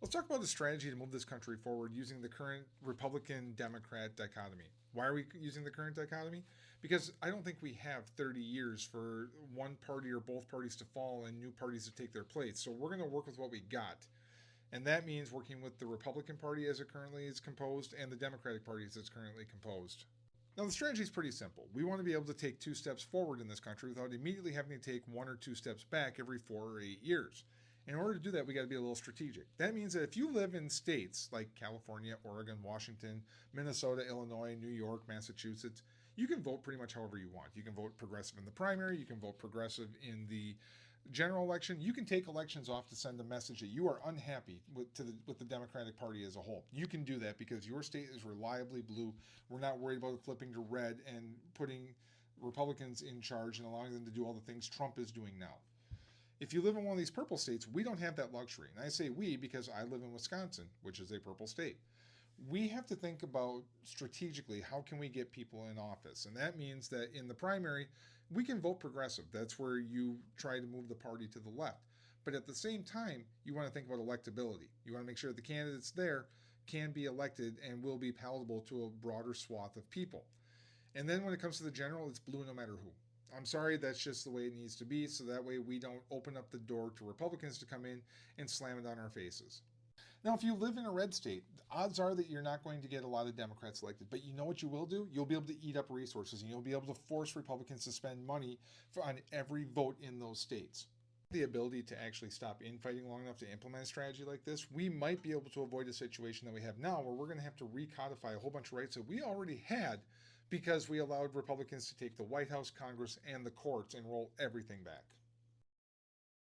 Let's talk about the strategy to move this country forward using the current Republican Democrat dichotomy. Why are we using the current dichotomy? Because I don't think we have 30 years for one party or both parties to fall and new parties to take their place. So we're going to work with what we got. And that means working with the Republican Party as it currently is composed and the Democratic Party as it's currently composed. Now, the strategy is pretty simple. We want to be able to take 2 steps forward in this country without immediately having to take 1 or 2 steps back every 4 or 8 years. In order to do that, we got to be a little strategic. That means that if you live in states like California, Oregon, Washington, Minnesota, Illinois, New York, Massachusetts, you can vote pretty much however you want. You can vote progressive in the primary, you can vote progressive in the general election. You can take elections off to send a message that you are unhappy with the Democratic Party as a whole. You can do that because your state is reliably blue. We're not worried about flipping to red and putting Republicans in charge and allowing them to do all the things Trump is doing now. If you live in one of these purple states, we don't have that luxury. And I say we because I live in Wisconsin, which is a purple state. We have to think about strategically how can we get people in office. And that means that in the primary, we can vote progressive. That's where you try to move the party to the left. But at the same time, you want to think about electability. You want to make sure that the candidates there can be elected and will be palatable to a broader swath of people. And then when it comes to the general, it's blue no matter who. I'm sorry, that's just the way it needs to be, so that way we don't open up the door to Republicans to come in and slam it on our faces. Now, if you live in a red state, the odds are that you're not going to get a lot of Democrats elected. But you know what you will do? You'll be able to eat up resources, and you'll be able to force Republicans to spend money on every vote in those states. The ability to actually stop infighting long enough to implement a strategy like this, we might be able to avoid a situation that we have now where we're going to have to recodify a whole bunch of rights that we already had because we allowed Republicans to take the White House, Congress, and the courts and roll everything back.